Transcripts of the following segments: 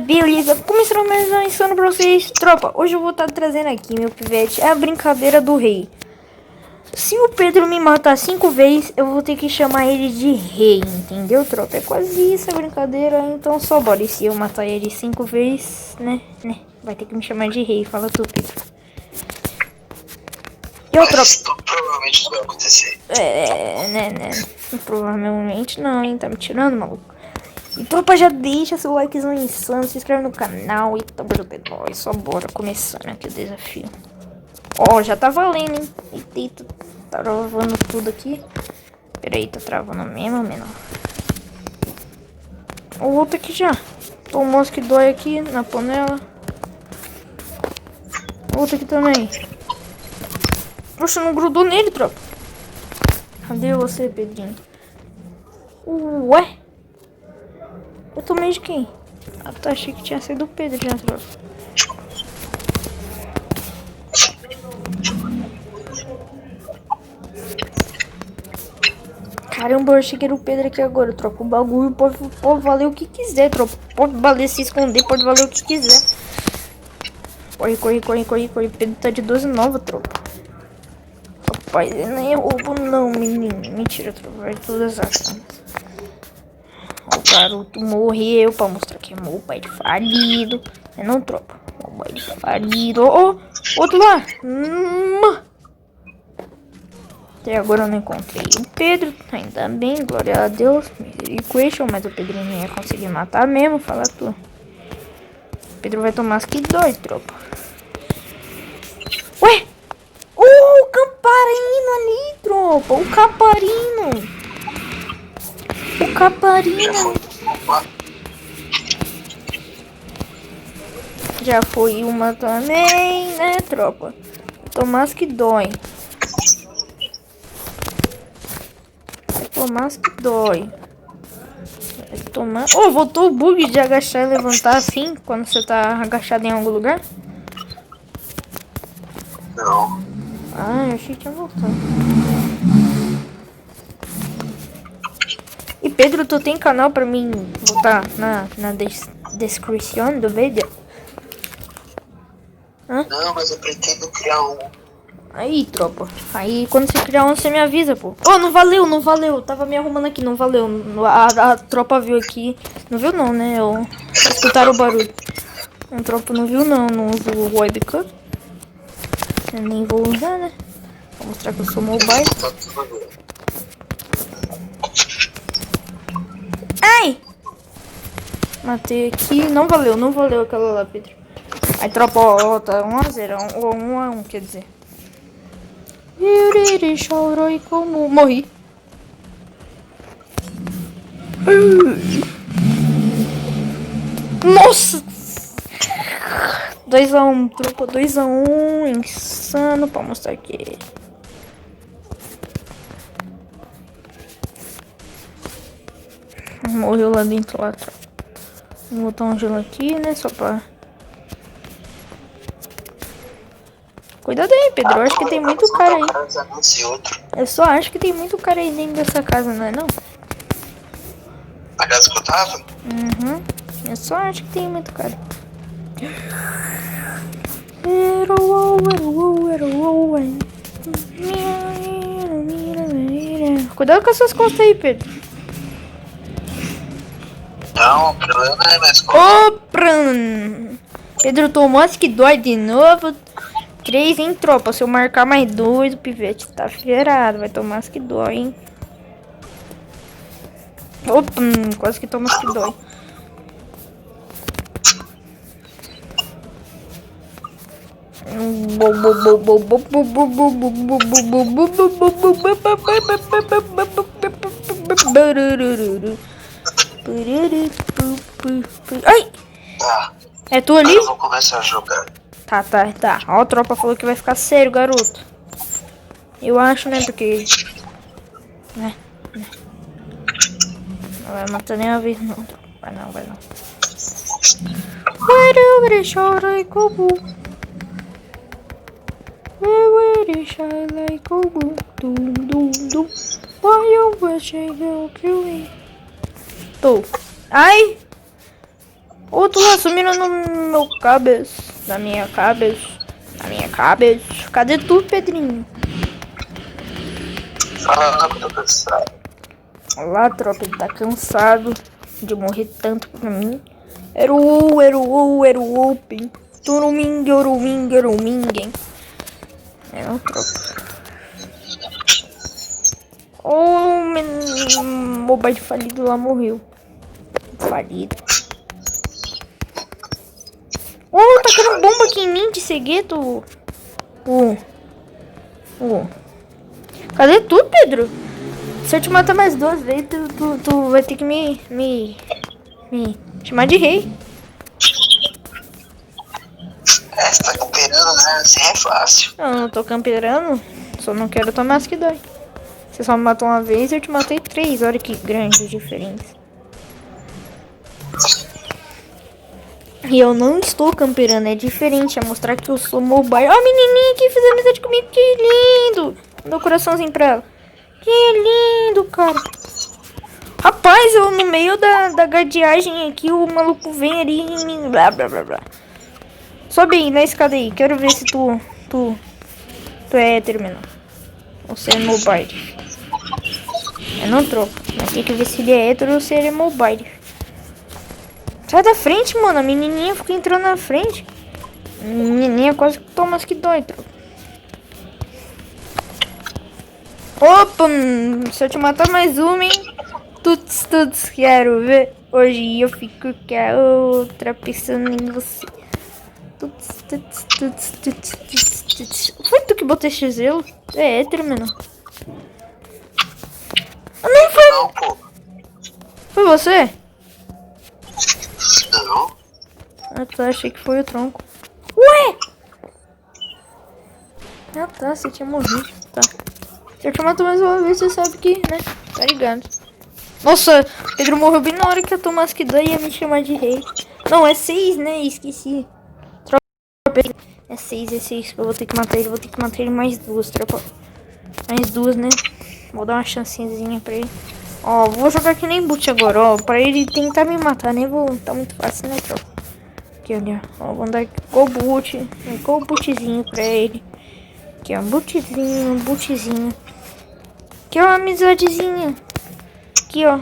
beleza, começando mais uma insano pra vocês. Tropa, hoje eu vou estar trazendo aqui meu pivete, é a brincadeira do rei. Se o Pedro me matar 5 vezes, eu vou ter que chamar ele de rei, entendeu, tropa? É quase isso a brincadeira, então só bora. E se eu matar ele 5 vezes, né, vai ter que me chamar de rei, fala tu, Pedro. Eu, tropa. Provavelmente isso vai acontecer. Provavelmente não, hein, tá me tirando, maluco. E tropa, já deixa seu likezão insano, se inscreve no canal e tamo junto, é nóis. Só bora, começando aqui o desafio. Ó, já tá valendo, hein. Eita, tá travando tudo aqui. Pera aí, tá travando mesmo, menor. O outro aqui já. O moço que dói aqui na panela. O outro aqui também. Poxa, não grudou nele, tropa. Cadê você, Pedrinho? Ué? Eu tomei de quem? Ah, tá, achei que tinha sido o Pedro já, tropa. Caramba, eu achei que era o Pedro aqui agora, tropa. O bagulho pode valer o que quiser, tropa. Pode valer se esconder, pode valer o que quiser. Corre. Pedro tá de 12 nova, tropa. Rapaz, ele nem é roubo não, menino. Mentira, tropa. Vai todas as armas. O garoto morreu pra mostrar que é meu pai de falido. Não, tropa. Meu pai de falido. Ó, outro lá. Até agora eu não encontrei o Pedro. Ainda bem, glória a Deus. Misericórdia, mas o Pedro não ia conseguir matar mesmo. Fala tu. O Pedro vai tomar as que dói, tropa. Ué! O Camparino ali, tropa. O Caparino. Já foi uma também, né, tropa? Tomar as que dói. Tomar que dói. Vai tomar. Oh, voltou o bug de agachar e levantar assim quando você tá agachado em algum lugar? Não. Ah, eu achei que tinha voltado. E Pedro, tu tem canal pra mim botar na descrição do vídeo? Hã? Não, mas eu pretendo criar um. Aí, tropa. Aí, quando você criar um, você me avisa, pô. Oh, não valeu. Tava me arrumando aqui, não valeu. A tropa viu aqui. Não viu não, né? Escutaram o barulho. A tropa não viu não uso o webcam. Eu nem vou usar, né? Vou mostrar que eu sou mobile. Ai! Matei aqui. Não valeu aquela lá, Pedro. Aí, tropa, ó, tá 1-0. Ou 1-1, quer dizer. Ele chorou e como morri. Nossa! 2-1, tropa, 2-1. Insano pra mostrar aqui. Morreu lá dentro, lá, tropa. Vou botar um gelo aqui, né? Só pra. Cuidado aí, Pedro. Eu acho que tem muito cara aí. Eu só acho que tem muito cara aí dentro dessa casa, não é não? A casa que eu tava? Uhum. Eu só acho que tem muito cara. Cuidado com essas costas aí, Pedro. Não, o problema não é mais costas. Pedro tomou as que dói de novo. 3 em tropa. Se eu marcar mais 2, o pivete tá ferrado. Vai tomar as que dói, hein? Opa, quase que toma as que dói. Ai! Tá. É tu ali? Eu vou começar a jogar. Tá. Ó, a tropa falou que vai ficar sério, garoto. Eu acho, né? Porque... Né? Não vai matar nem uma vez, não. Vai não. Tô. Ai! Outro lá sumindo no meu cabeça. Na minha cabeça. Na minha cabeça. Cadê tu, Pedrinho? Fala não, que eu tô cansado. Olha lá, tropa, ele tá cansado de morrer tanto pra mim. Era o open. Turuming. É, não, tropa. Mobile falido lá morreu. Falido. Tacando bomba aqui em mim de cegueto. Cadê tu, Pedro? Se eu te matar mais 2 vezes, tu vai ter que me chamar de rei. Você tá camperando, né? Assim é fácil. Eu não tô camperando. Só não quero tomar as que dói. Você só me matou uma vez e eu te matei 3. Olha que grande diferença. E eu não estou camperando, é diferente. É mostrar que eu sou mobile. Ó, menininha que fez amizade comigo, que lindo. Dá um coraçãozinho pra ela. Que lindo, cara. Rapaz, eu no meio da gadeagem aqui, o maluco vem ali e me... Blá, blá, blá, blá. Sobe aí na escada aí. Quero ver se tu é hétero, menor. Ou se é mobile. Eu não troco. Mas tem que ver se ele é hétero ou se ele é mobile. Sai da frente, mano. A menininha fica entrando na frente. A menininha quase que toma as que dói, troco. Opa, se eu te matar mais uma, hein? Tuts, quero ver. Hoje eu fico com a outra pensando em você. Tuts. Foi tu que botou esse gelo? É hétero, menor. Não foi. Não, pô. Foi você? Não. Ah, tá, achei que foi o tronco. Ué! Ah, tá, você tinha morrido. Tá. Se eu te matar mais uma vez, você sabe que, né? Tá ligado. Nossa, Pedro morreu bem na hora que a Tomás que daí ia me chamar de rei. Não, é 6, né? Esqueci. Tropa. É 6. Eu vou ter que matar ele. Vou ter que matar ele mais 2, tropa. Mais 2, né? Vou dar uma chancezinha pra ele. Ó, vou jogar que nem boot agora, ó. Pra ele tentar me matar, nem vou. Tá muito fácil, né, tropa? Aqui, olha. Ó, vou dar igual boot. Igual bootzinho pra ele. Aqui, ó. Bootzinho. Aqui, ó, amizadezinha. Aqui, ó.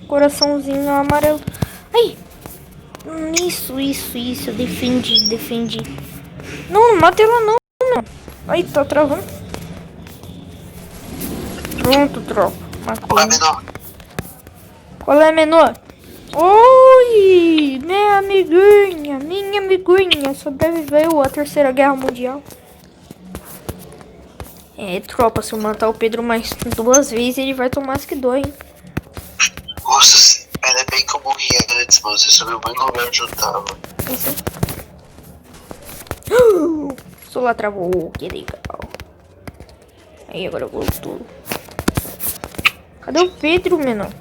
Coraçãozinho amarelo. Ai! Isso. Defendi. Não mata ela não. Ai, tá travando. Pronto, tropa. Qual é menor? Qual é, menor? Oi! Minha amiguinha. Sobreviveu à Terceira Guerra Mundial. É, tropa, se eu matar o Pedro mais 2 vezes, ele vai tomar as que dói, hein? Nossa, ainda bem que eu morri antes, mano. Você subiu bem no lugar onde eu tava. Só lá travou, que legal. Aí, agora voltou. Cadê o Pedro, menor?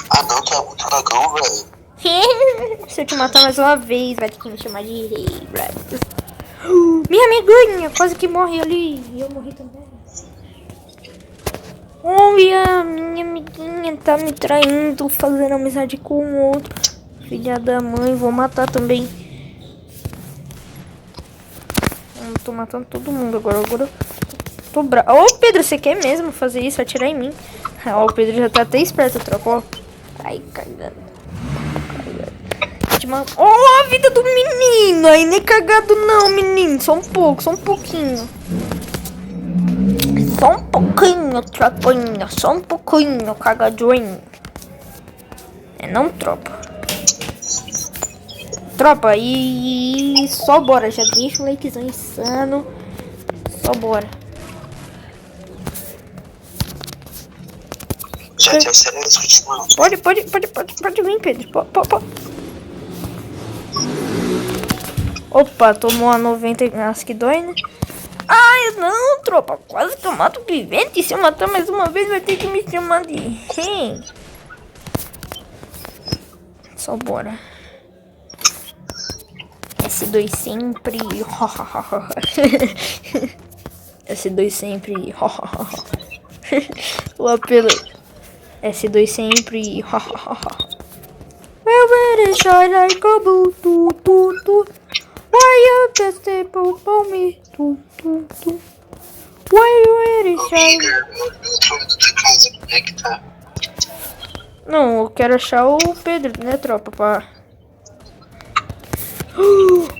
Ah, não, tá muito dragão, velho. Se eu te matar mais uma vez, vai ter que me chamar de rei, velho. Minha amiguinha quase que morre ali. E eu morri também. Olha, minha amiguinha tá me traindo, fazendo amizade com o outro. Filha da mãe, vou matar também. Eu tô matando todo mundo agora. Tô bravo. Ô, Pedro, você quer mesmo fazer isso? Atirar em mim? Ó, o Pedro já tá até esperto, troca, ó. Ai, cagando. Ó, a vida do menino. Aí nem cagado não, menino. Só um pouquinho. Só um pouquinho, tropanha. Só um pouquinho, cagadinho. É não, tropa. Tropa, e só bora. Já deixa o likezão insano. Só bora. Já tinha sério continuando. Pode vir, Pedro. Opa, tomou a 90 as que dói, né? Ai, não, tropa. Quase que eu mato o pivete. Se eu matar mais uma vez, vai ter que me chamar de rei. Só bora. S2 sempre. S2 sempre. O apelo. S2 sempre. let it shine like a bull, tu, tu, tu. Why you best people for me, tu, tu, tu. Why you let it Ô, shine? Igor, eu tô indo da casa, como é que tá? Não, eu quero achar o Pedro, né, tropa, pá.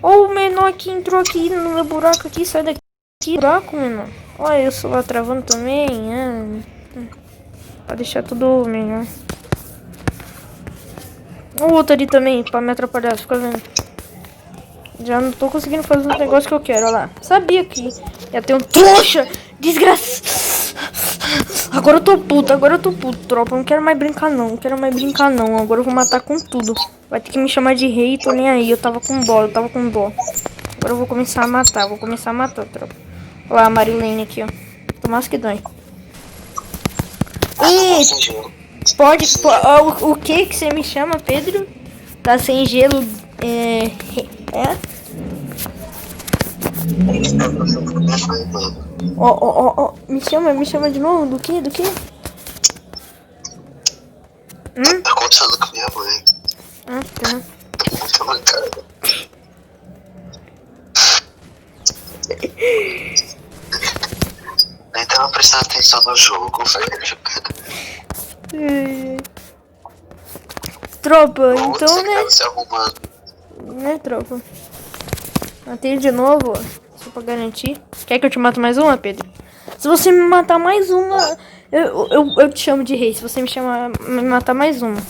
Ó, o menor que entrou aqui no meu buraco aqui, sai daqui. Buraco, menor. Olha, eu sou lá travando também. Pra deixar tudo melhor. O outro ali também, pra me atrapalhar, fica vendo. Já não tô conseguindo fazer os negócios que eu quero, olha lá. Sabia que ia ter um trouxa! Desgraça! Agora eu tô puto, tropa. Não quero mais brincar não, Agora eu vou matar com tudo. Vai ter que me chamar de rei, tô nem aí. Eu tava com dó. Agora eu vou começar a matar, tropa. Olha lá a Marilene aqui, ó. Tomás que dói. Ah, não, tá E sem gelo. o que você me chama, Pedro? Tá sem gelo, Tá passando por minha mãe, mano. Ó, me chama de novo, do quê? Tá acontecendo com minha mãe. Ah, tá. Tá muito mancada. Nem tava prestando atenção no jogo, velho. Tropa, Putz, então, você tava se arrumando. né, tropa? Matei de novo, ó. Só pra garantir. Quer que eu te mato mais uma, Pedro? Se você me matar mais uma, eu te chamo de rei. Se você me matar mais uma.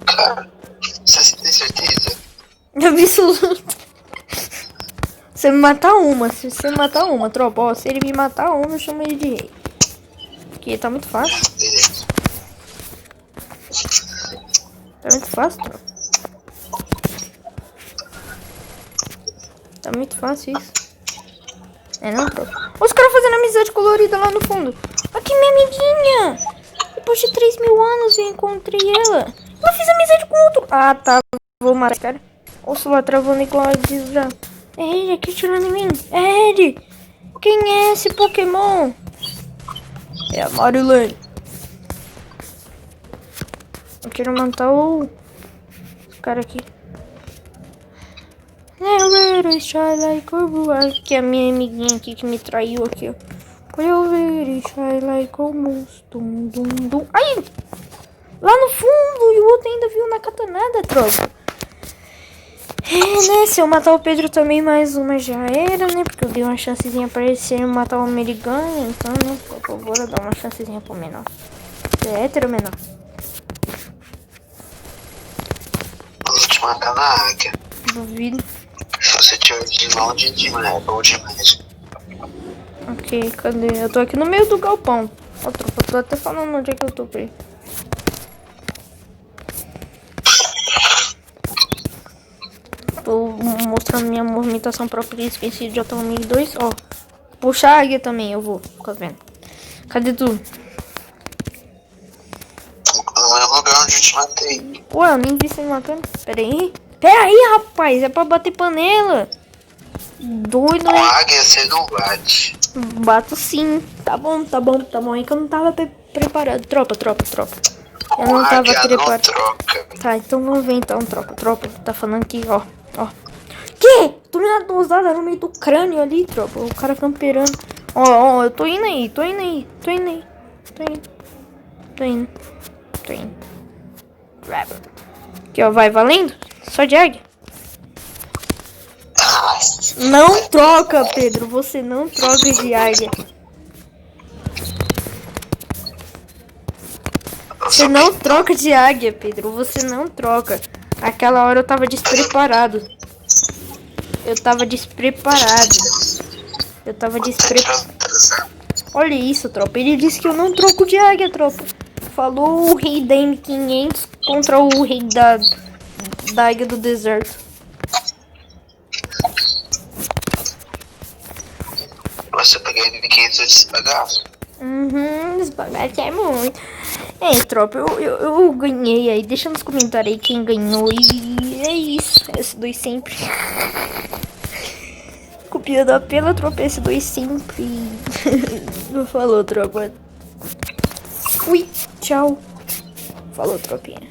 Cara, você tem certeza? Absoluto. Se você me matar uma, tropa, ó. Se ele me matar uma, eu chamo ele de rei. Porque tá muito fácil. Beleza. Tá muito fácil, tropa. Tá muito fácil isso. É não, tropa? Os caras fazendo amizade colorida lá no fundo. Aqui, minha amiguinha. Depois de 3.000 anos eu encontrei ela. Eu fiz amizade com outro. Ah, tá. Vou matar esse cara. Ouço lá travando igual a desgraça. É ele aqui tirando em mim. É ele. Quem é esse Pokémon? É a Marilene. Eu quero matar o cara aqui. Que é a minha amiguinha aqui que me traiu aqui, ó. Ai! Lá no fundo! E o outro ainda viu na catanada, tropa. É, né? Se eu matar o Pedro também, mais uma já era, né? Porque eu dei uma chancezinha pra ele se ele matar o americano. Então, né? Por favor, eu dar uma chancezinha pro menor. Você é hétero, menor? Eu vou te matar na águia. Duvido. Se você tiver de longe, é bom demais. Ok, cadê? Eu tô aqui no meio do galpão. Ó, tropa, eu tô até falando onde é que eu tô, pra ele. Tô mostrando minha movimentação própria. Esqueci de Otomi 2. Ó, puxa a águia também, eu vou. Fica vendo. Cadê tu? No mesmo lugar onde eu te matei. Ué, eu nem vi você me matando. Pera aí, rapaz. É pra bater panela. Doido, Com né? a águia você não bate. Bato sim. Tá bom. É que eu não tava preparado. Tropa. Eu Com não a tava águia não preparado. troca. Tá, então vamos ver então, tropa. Tá falando aqui, ó. Que? Tu me dá dosada no meio do crânio ali, tropa. O cara camperando. Ó, eu tô indo aí. Tô indo. Aqui, ó, vai valendo? Só de águia. Não troca, Pedro. Você não troca de águia. Você não troca de águia, Pedro. Você não troca. Aquela hora eu tava despreparado. Olha isso, tropa. Ele disse que eu não troco de águia, tropa. Falou o rei da M500 contra o rei da águia do deserto. Você peguei M500 desse bagaço? Esse bagaço é muito. Tropa, eu ganhei aí. Deixa nos comentários aí quem ganhou. E é isso. S2 sempre. Copiando pela tropa S2 sempre. Falou, tropa. Fui. Tchau. Falou, tropinha.